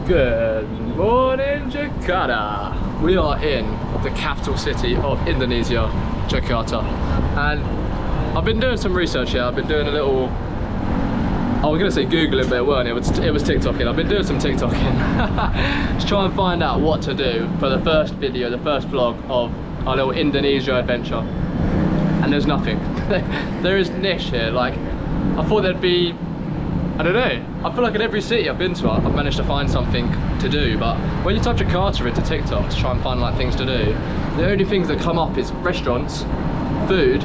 Good morning, Jakarta. We are in the capital city of Indonesia, Jakarta. And I've been doing some research here. I've been doing a little, I was going to say Googling, but it weren't. It was TikToking. I've been doing some TikToking. Just try and find out what to do for the first video, the first vlog of our little Indonesia adventure. And there's nothing. There is niche here. Like, I thought there'd be, I don't know, I feel like in every city I've been to, I've managed to find something to do, but when you type Jakarta into TikTok to try and find like things to do, the only things that come up is restaurants, food,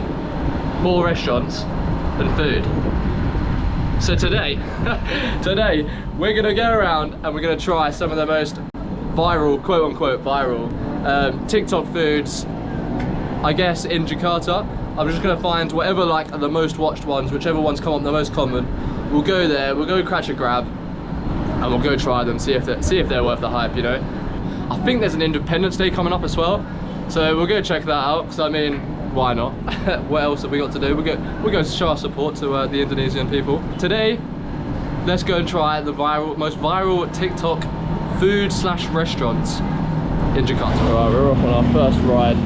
more restaurants than food. So today, we're gonna go around and we're gonna try some of the most viral, quote unquote viral, TikTok foods, I guess, in Jakarta. I'm just gonna find whatever like are the most watched ones, whichever ones come up the most common. We'll go there, we'll go catch a grab, and we'll go try them, see if they're worth the hype, you know. I think there's an Independence Day coming up as well, so we'll go check that out. Because I mean, why not? What else have we got to do? We'll go show our support to the Indonesian people. Today, let's go and try the most viral TikTok food/restaurants in Jakarta. All right, we're off on our first ride.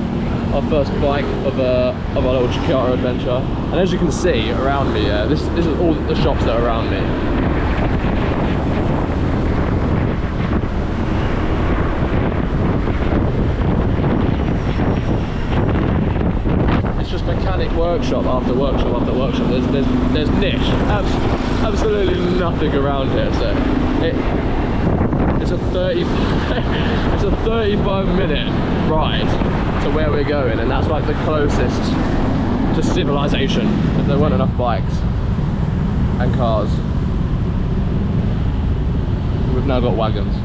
Our first bike of our little Jakarta adventure, and as you can see around me, this is all the shops that are around me. It's just mechanic workshop after workshop after workshop. There's niche, absolutely nothing around here. So it's a 35-minute ride to where we're going, and that's like the closest to civilization. If there weren't enough bikes and cars, we've now got wagons.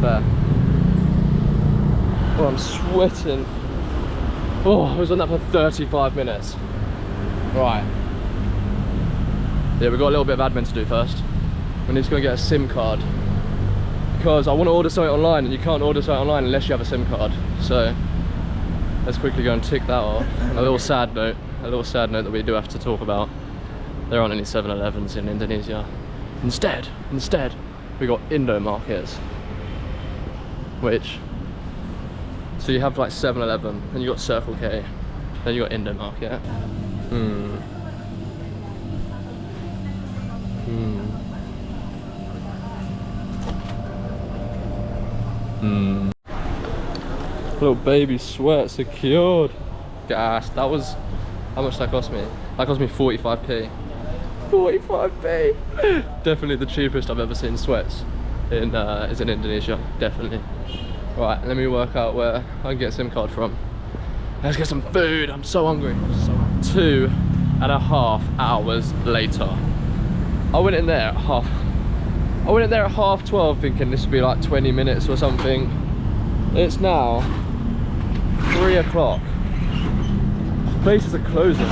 There. Oh, I'm sweating. Oh, I was on that for 35 minutes. Right. Yeah, we've got a little bit of admin to do first. We need to go get a SIM card, because I want to order something online, and you can't order something online unless you have a SIM card. So let's quickly go and tick that off. And a little sad note that we do have to talk about. There aren't any 7-Elevens in Indonesia. Instead, we got Indo markets. So you have like 7-Eleven, and you got Circle K, then you got Indo market. Little baby sweat secured. Gas. That was, how much that cost me? That cost me 45p. 45p. Definitely the cheapest I've ever seen sweats is in Indonesia. Definitely. Right, let me work out where I can get a SIM card from. Let's get some food. I'm so hungry. 2.5 hours later. I went in there at half 12 thinking this would be like 20 minutes or something. It's now 3 o'clock. Places are closing.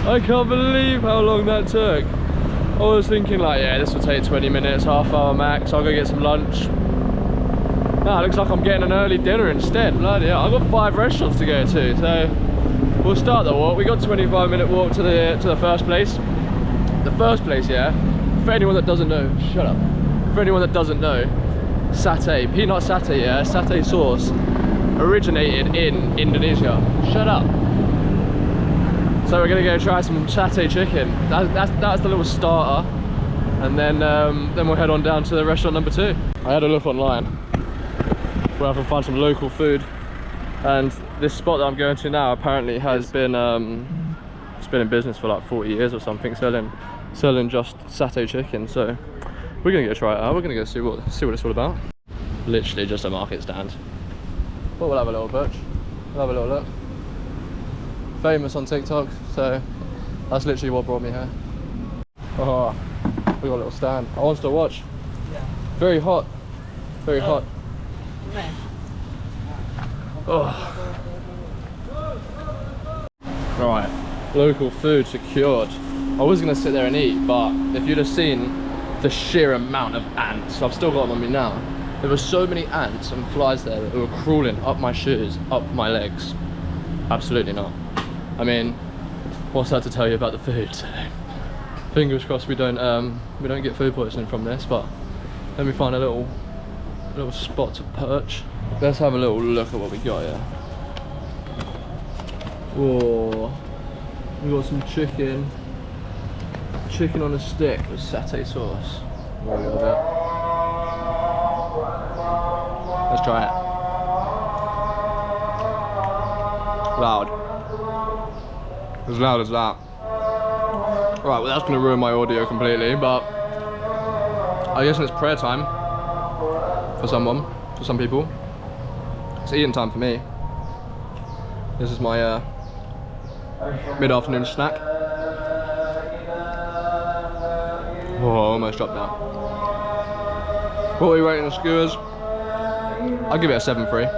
I can't believe how long that took. I was thinking like, yeah, this will take 20 minutes, half hour max. I'll go get some lunch. Nah, it looks like I'm getting an early dinner instead. Bloody hell, I've got 5 restaurants to go to, so we'll start the walk. We got a 25-minute walk to the first place. The first place, yeah, for anyone that doesn't know, shut up. For anyone that doesn't know, satay, peanut satay, yeah, satay sauce, originated in Indonesia. Shut up. So we're gonna go try some satay chicken. That's the little starter, and then we'll head on down to the restaurant number 2. I had a look online where I can find some local food, and this spot that I'm going to now apparently has been it's been in business for like 40 years or something, selling just satay chicken. So we're gonna go try it out. We're gonna go see what it's all about. Literally just a market stand. But we'll have a little butch. We'll have a little look. Famous on TikTok, so that's literally what brought me here. Oh, we got a little stand. I want to watch. Yeah. Very hot. Very hot. Oh. Right. Local food secured. I was gonna sit there and eat, but if you'd have seen the sheer amount of ants, I've still got them on me now. There were so many ants and flies there that were crawling up my shoes, up my legs. Absolutely not. I mean, what's that to tell you about the food? Fingers crossed we don't get food poisoning from this, but let me find a little spot to perch. Let's have a little look at what we got here. Whoa, we got some chicken on a stick with satay sauce. There we go, there. Let's try it. Loud. As loud as that. Right, well that's going to ruin my audio completely, but I guess it's prayer time for some people. It's eating time for me. This is my mid-afternoon snack. Oh, almost dropped down. What are we rating the skewers? I'll give it a 7.3.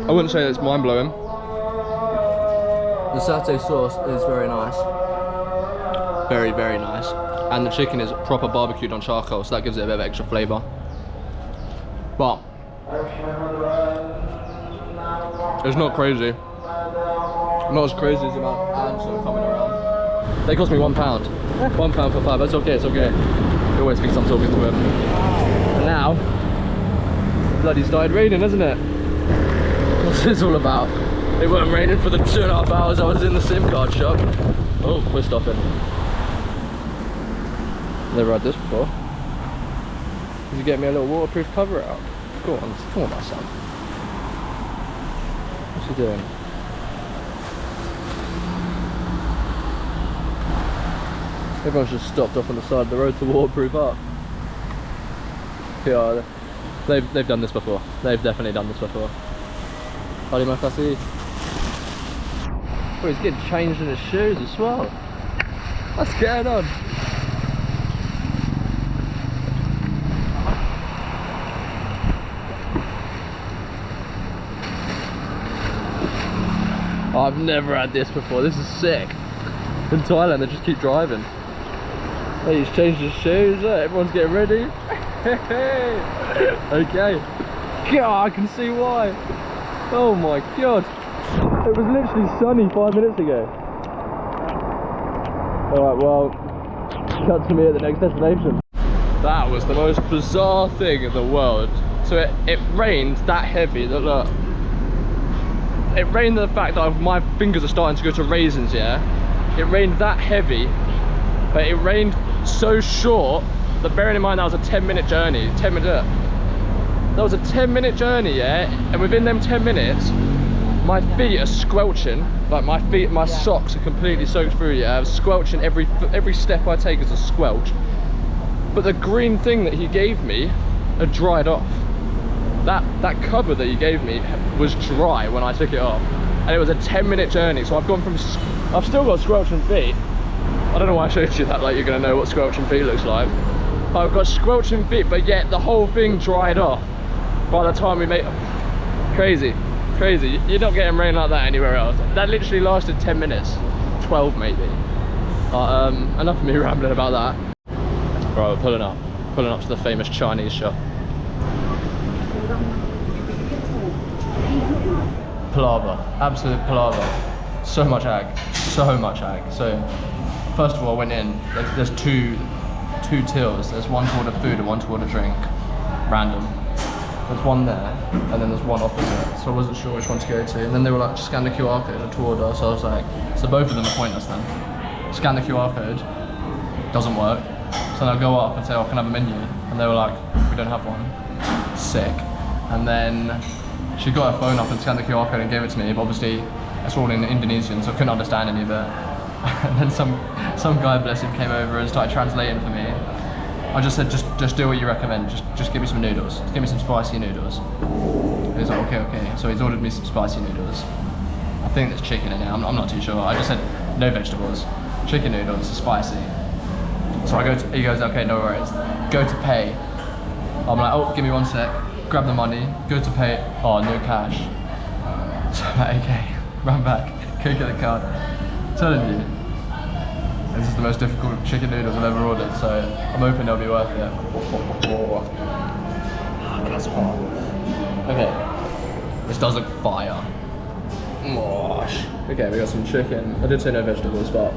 I wouldn't say it's mind-blowing. The satay sauce is very nice. Very, very nice. And the chicken is proper barbecued on charcoal, so that gives it a bit of extra flavour. But it's not crazy. Not as crazy as the amount of ants that are coming around. They cost me £1. £1 for 5. That's okay, it's okay. He always thinks I'm talking to him. And now, bloody started raining, hasn't it? What's this all about? It weren't raining for the 2.5 hours I was in the SIM card shop. Oh, we're stopping. Never had this before. Did you get me a little waterproof cover out? Go on, my son. What's he doing? Everyone's just stopped off on the side of the road to waterproof up. Yeah, they've done this before. They've definitely done this before. Allez, ma facile. Oh, he's getting changed in his shoes as well. What's going on? I've never had this before. This is sick. In Thailand, they just keep driving. Hey, he's changed his shoes. Look, everyone's getting ready. Okay. God, I can see why. Oh my god. It was literally sunny 5 minutes ago. Alright, well, cut to me at the next destination. That was the most bizarre thing in the world. So it rained that heavy that look. It rained the fact that my fingers are starting to go to raisins, yeah? It rained that heavy, but it rained so short that, bearing in mind that was a 10-minute journey, that was a 10-minute journey, yeah? And within them 10 minutes, my feet are squelching, like my socks are completely soaked through, yeah? I'm squelching, every step I take is a squelch. But the green thing that he gave me had dried off. That cover that he gave me was dry when I took it off, and it was a 10-minute journey. So I've still got squelching feet. I don't know why I showed you that, like you're gonna know what squelching feet looks like. But I've got squelching feet, but yet the whole thing dried off by the time we made. Crazy. You're not getting rain like that anywhere else. That literally lasted 10 minutes, 12 maybe. Enough of me rambling about that. Right, we're pulling up to the famous Chinese shop. Palaver, absolute palaver. So much ag. So first of all, I went in, there's two tills. There's one to order food and one to order drink, random. There's one there, and then there's one opposite, so I wasn't sure which one to go to. And then they were like, scan the QR code to order, so I was like, so both of them are pointless then. Scan the QR code, doesn't work. So then I go up and say, oh, can I have a menu? And they were like, we don't have one. Sick. And then she got her phone up and scanned the QR code and gave it to me, but obviously it's all in Indonesian, so I couldn't understand any of it. And then some guy, bless him, came over and started translating for me. I just said, just do what you recommend. Just give me some noodles. Just give me some spicy noodles. He was like, okay. So he's ordered me some spicy noodles. I think there's chicken in it. I'm not too sure. I just said no vegetables, chicken noodles, spicy. So he goes, okay, no worries. Go to pay. I'm like, oh, give me 1 sec. Grab the money. Go to pay. Oh, no cash. So I'm like, okay. Run back. Go get the card. I'm telling you. This is the most difficult chicken noodles I've ever ordered, so I'm hoping they'll be worth it. That's hot. Okay, this does look fire. Okay, we got some chicken. I did say no vegetables, but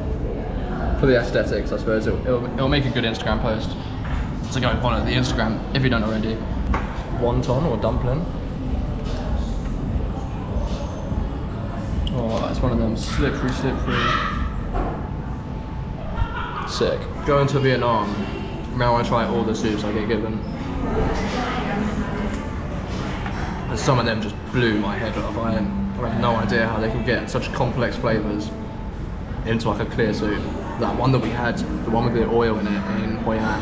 for the aesthetics, I suppose. It'll make a good Instagram post. So go follow the Instagram if you don't already. Wonton or dumpling. Oh, it's one of them slippery. Sick. Going to Vietnam, now I try all the soups I get given. And some of them just blew my head off. I have no idea how they can get such complex flavours into like a clear soup. That one that we had, the one with the oil in it in Hoi An,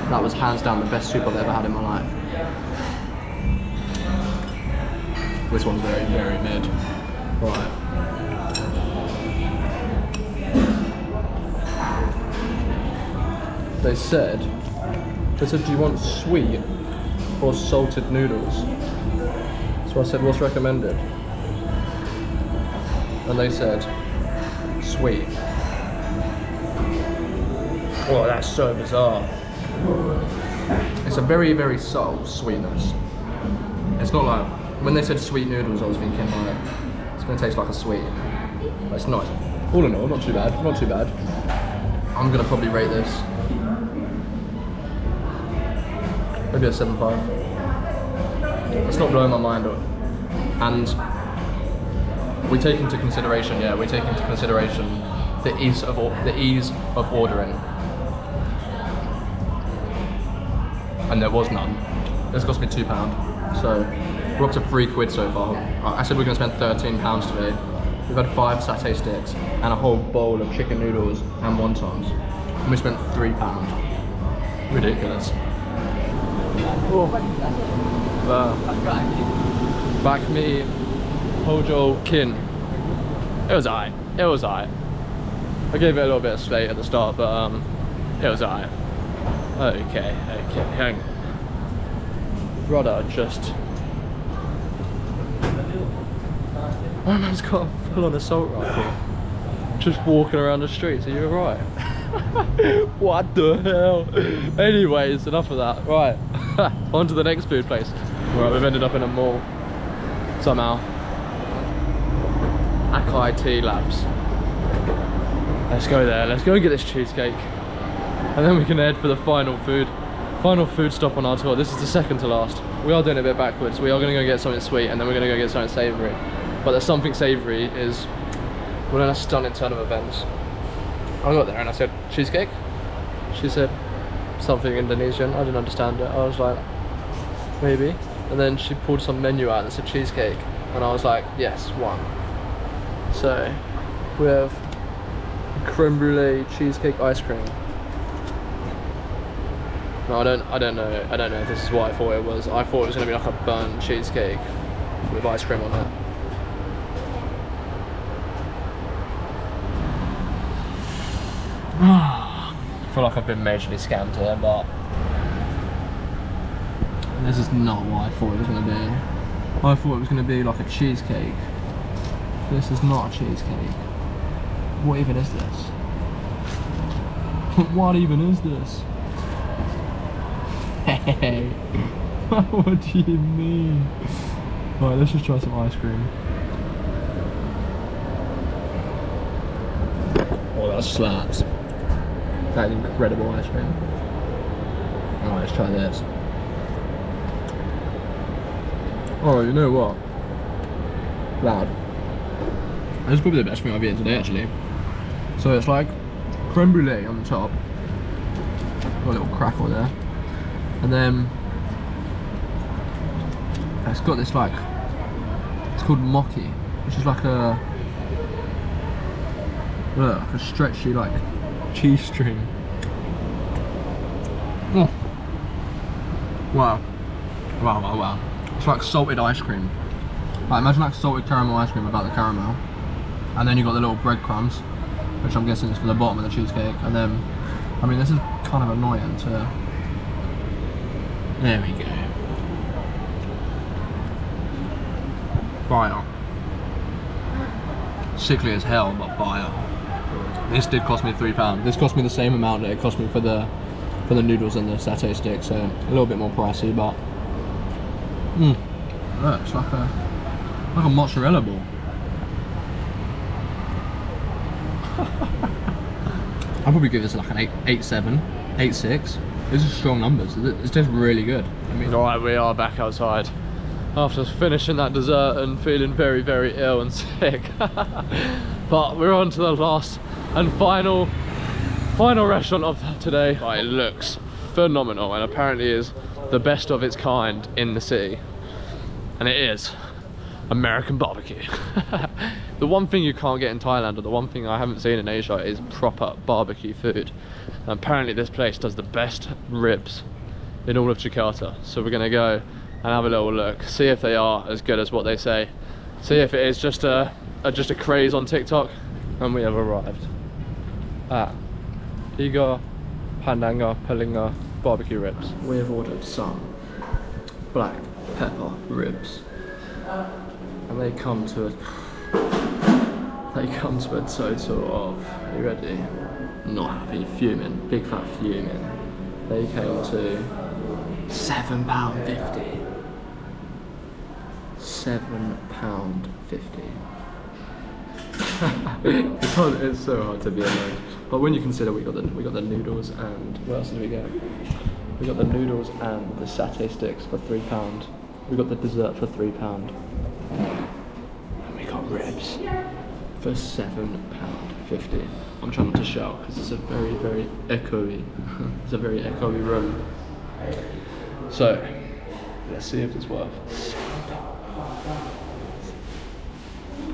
that was hands down the best soup I've ever had in my life. This one's very mid. Right. They said, do you want sweet or salted noodles? So I said, what's recommended? And they said, sweet. Oh, that's so bizarre. It's a very subtle sweetness. It's not like, when they said sweet noodles, I was thinking like, it's gonna taste like a sweet. But it's not. All in all, not too bad. I'm gonna probably rate this maybe a 7.5. It's not blowing my mind. And we take into consideration, the ease of ordering. And there was none. This cost me £2. So we're up to £3 so far. I said we're gonna spend £13 today. We've had 5 satay sticks and a whole bowl of chicken noodles and wontons. And we spent £3. Ridiculous. Oh. Back me, Hojo Kin. It was alright. I gave it a little bit of slate at the start, but it was alright. Okay, hang on. Brother, just... My man's got a full-on assault rifle. Just walking around the streets, are you alright? What the hell? Anyways, enough of that. Right, on to the next food place. Right, we've ended up in a mall. Somehow. Akai Tea Labs. Let's go there, let's go and get this cheesecake. And then we can head for the final food stop on our tour. This is the second to last. We are doing it a bit backwards. We are gonna go get something sweet and then we're gonna go get something savoury. But the something savoury is one of a stunning turn of events. I got there and I said, cheesecake? She said something Indonesian. I didn't understand it. I was like, maybe. And then she pulled some menu out that said cheesecake. And I was like, yes, one. So we have creme brulee cheesecake ice cream. No, I don't know if this is what I thought it was. I thought it was gonna be like a burnt cheesecake with ice cream on it. I feel like I've been majorly scammed here, but this is not what I thought it was going to be. I thought it was going to be like a cheesecake. This is not a cheesecake. What even is this? What even is this? Hey, what do you mean? Right, let's just try some ice cream. Oh, that slaps. That is incredible ice cream. Alright, let's try this. Oh, you know what? Loud. This is probably the best thing I've eaten today, actually. So it's like creme brulee on the top. Got a little crackle there. And then it's got this like, it's called mochi, which is like a stretchy like cheese string. Oh. Wow. It's like salted ice cream. Like imagine like salted caramel ice cream without the caramel. And then you got the little breadcrumbs, which I'm guessing is for the bottom of the cheesecake. And then, I mean, this is kind of annoying to... There we go. Fire. Sickly as hell, but fire. This did cost me £3. This cost me the same amount that it cost me for the noodles and the satay stick, so a little bit more pricey, but look, it's like a mozzarella ball. I'll probably give this like an 8.7, 8.6. These are strong numbers. It's just really good. I mean, all right, we are back outside after finishing that dessert and feeling very, very ill and sick. But we're on to the last and final restaurant of today. It looks phenomenal and apparently is the best of its kind in the city, and it is American barbecue. The one thing you can't get in Thailand, or the one thing I haven't seen in Asia, is proper barbecue food. And apparently this place does the best ribs in all of Jakarta. So we're gonna go and have a little look, see if they are as good as what they say, see if it is just a craze on TikTok. And we have arrived at Iga Pandanga Palinga barbecue ribs. We have ordered some black pepper ribs, and they come to a total of, are you ready? Not happy, fuming, big fat fuming. They came to £7.50. £7.50. It's so hard to be annoyed. But when you consider we got the noodles, and what else did we get? We got the noodles and the satay sticks for £3. We got the dessert for £3. And we got ribs for £7.50. I'm trying not to shout because it's a very, very echoey. It's a very echoey room. So let's see if it's worth.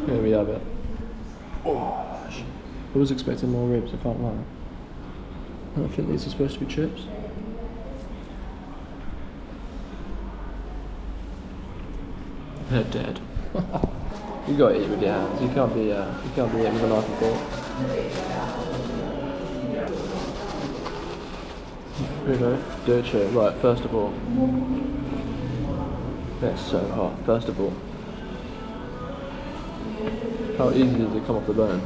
Here we have it. Oh, I was expecting more ribs, I can't lie. I think these are supposed to be chips. They're dead. You gotta eat with your hands. You can't be eating with a knife and fork. Here we go. Do it here. Right, first of all. It's so hot. First of all. How easy does it come off the bone?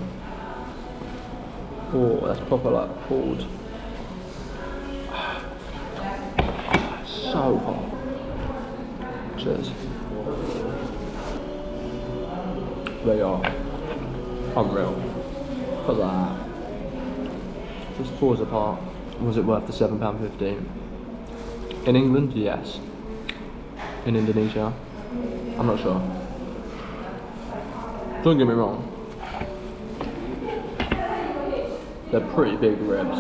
Oh, that's proper like pulled. So hot. Cheers. They are unreal. Look at that. Just pause apart. Was it worth the £7.50? In England, yes. In Indonesia, I'm not sure. Don't get me wrong. They're pretty big ribs.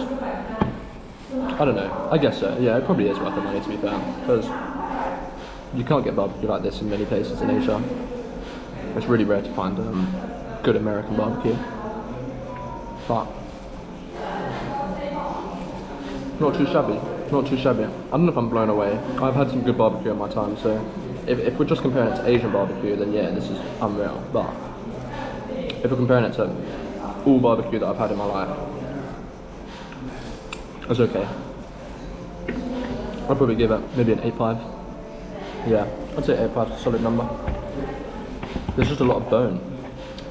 I don't know. I guess so. Yeah, it probably is worth the money, to be fair, because you can't get barbecue like this in many places in Asia. It's really rare to find good American barbecue, but not too shabby. Not too shabby. I don't know if I'm blown away. I've had some good barbecue in my time, so if we're just comparing it to Asian barbecue, then yeah, this is unreal. But if we're comparing it to all barbecue that I've had in my life, it's okay. I'll probably give it maybe an 8.5. Yeah, I'd say 8.5 is a solid number. There's just a lot of bone.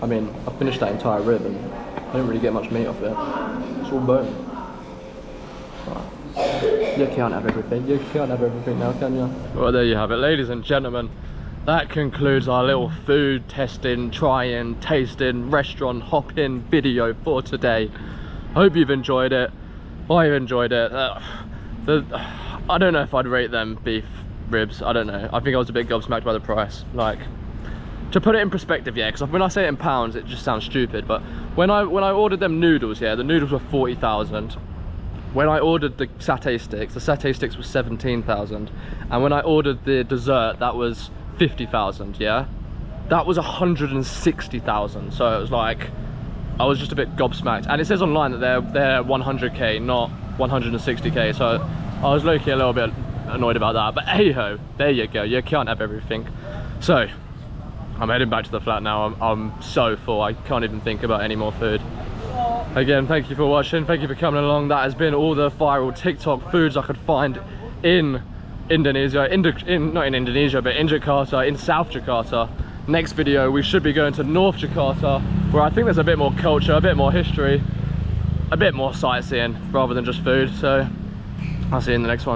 I mean, I finished that entire rib and I didn't really get much meat off it. It's all bone. But you can't have everything. You can't have everything now, can you? Well, there you have it, ladies and gentlemen. That concludes our little food testing, trying, tasting, restaurant hopping video for today. I hope you've enjoyed it. I've enjoyed it. I don't know if I'd rate them beef ribs. I don't know. I think I was a bit gobsmacked by the price. Like, to put it in perspective, yeah, because when I say it in pounds, it just sounds stupid. But when I ordered them noodles, yeah, the noodles were 40,000. When I ordered the satay sticks were 17,000. And when I ordered the dessert, that was 50,000, yeah? That was 160,000. So it was like, I was just a bit gobsmacked. And it says online that they're 100k, not 160k. So I was low-key a little bit annoyed about that. But hey-ho, there you go. You can't have everything. So I'm heading back to the flat now. I'm so full, I can't even think about any more food. Again, thank you for watching, thank you for coming along. That has been all the viral TikTok foods I could find in Indonesia, not in Indonesia, but in Jakarta, in South Jakarta. Next video, we should be going to North Jakarta, where I think there's a bit more culture, a bit more history, a bit more sightseeing, rather than just food. So I'll see you in the next one.